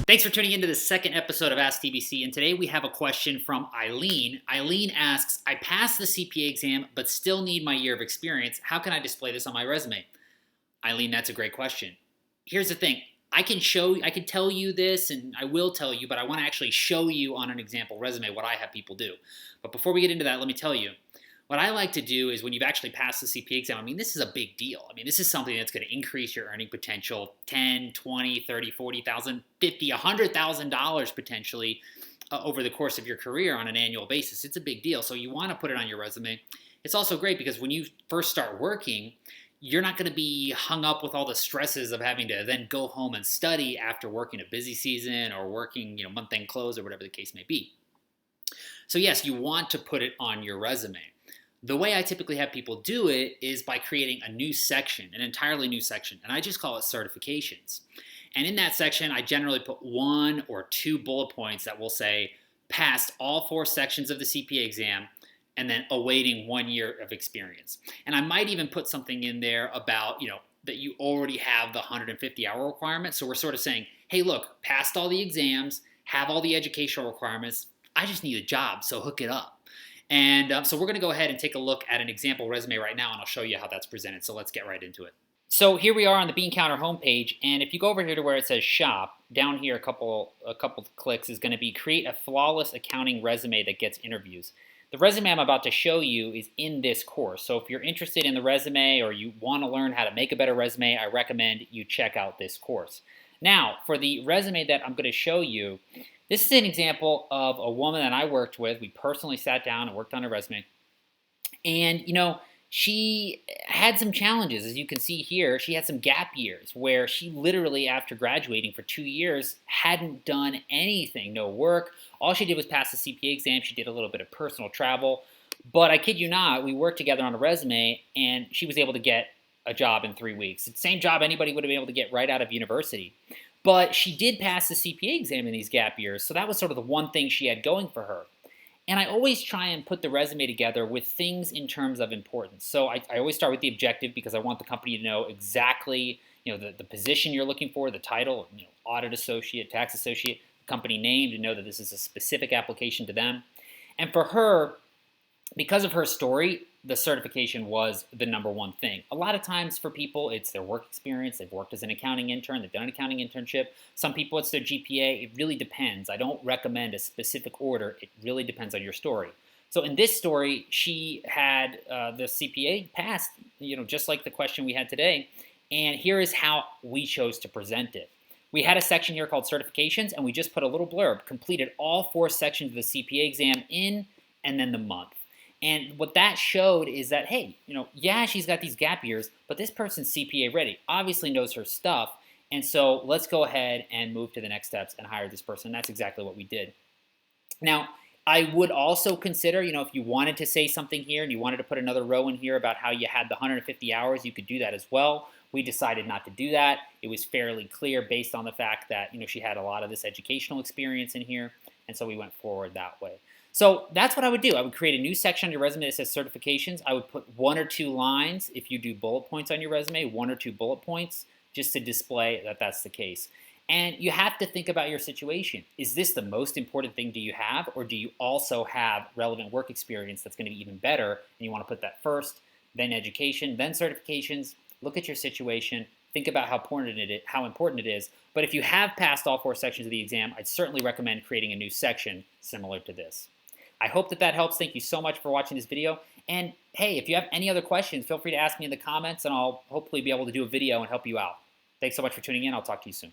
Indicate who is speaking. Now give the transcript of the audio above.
Speaker 1: Thanks for tuning into the second episode of Ask TBC, and today we have a question from Eileen. Eileen asks, I passed the CPA exam but still need my year of experience. How can I display this on my resume? Eileen, that's a great question. Here's the thing. I can tell you this, and I will tell you, but I want to actually show you on an example resume what I have people do. But before we get into that, let me tell you, what I like to do is when you've actually passed the CPA exam, I mean, this is a big deal. I mean, this is something that's going to increase your earning potential 10, 20, 30, 40,000, 50, $100,000 potentially over the course of your career on an annual basis. It's a big deal. So you want to put it on your resume. It's also great because when you first start working, you're not going to be hung up with all the stresses of having to then go home and study after working a busy season or working, month-end close or whatever the case may be. So yes, you want to put it on your resume. The way I typically have people do it is by creating a new section, an entirely new section, and I just call it certifications. And in that section, I generally put 1 or 2 bullet points that will say, passed all 4 sections of the CPA exam, and then awaiting 1 year of experience. And I might even put something in there about, that you already have the 150-hour requirement. So we're sort of saying, hey, look, passed all the exams, have all the educational requirements, I just need a job, so hook it up. And so we're going to go ahead and take a look at an example resume right now, and I'll show you how that's presented. So let's get right into it. So here we are on the Bean Counter homepage, and if you go over here to where it says Shop, down here a couple of clicks is going to be Create a Flawless Accounting Resume that gets interviews. The resume I'm about to show you is in this course. So if you're interested in the resume or you want to learn how to make a better resume, I recommend you check out this course. Now, for the resume that I'm going to show you, this is an example of a woman that I worked with. We personally sat down and worked on her resume. And, she had some challenges. As you can see here, she had some gap years where she literally, after graduating for 2 years, hadn't done anything, no work. All she did was pass the CPA exam. She did a little bit of personal travel. But I kid you not, we worked together on a resume, and she was able to get a job in 3 weeks. It's the same job anybody would have been able to get right out of university. But she did pass the CPA exam in these gap years, so that was sort of the one thing she had going for her. And I always try and put the resume together with things in terms of importance. So I always start with the objective because I want the company to know exactly, the position you're looking for, the title, audit associate, tax associate, company name, to know that this is a specific application to them. And for her, because of her story, the certification was the number one thing. A lot of times for people, it's their work experience. They've worked as an accounting intern. They've done an accounting internship. Some people, it's their GPA. It really depends. I don't recommend a specific order. It really depends on your story. So in this story, she had the CPA passed, just like the question we had today. And here is how we chose to present it. We had a section here called certifications, and we just put a little blurb, completed all 4 sections of the CPA exam in, and then the month. And what that showed is that, hey, yeah, she's got these gap years, but this person's CPA ready, obviously knows her stuff. And so let's go ahead and move to the next steps and hire this person. That's exactly what we did. Now, I would also consider, if you wanted to say something here and you wanted to put another row in here about how you had the 150 hours, you could do that as well. We decided not to do that. It was fairly clear based on the fact that, she had a lot of this educational experience in here. And so we went forward that way. So that's what I would do. I would create a new section on your resume that says certifications. I would put 1 or 2 lines, if you do bullet points on your resume, 1 or 2 bullet points, just to display that that's the case. And you have to think about your situation. Is this the most important thing do you have, or do you also have relevant work experience that's going to be even better, and you want to put that first, then education, then certifications? Look at your situation. Think about how important it is. But if you have passed all 4 sections of the exam, I'd certainly recommend creating a new section similar to this. I hope that helps. Thank you so much for watching this video. And hey, if you have any other questions, feel free to ask me in the comments, and I'll hopefully be able to do a video and help you out. Thanks so much for tuning in. I'll talk to you soon.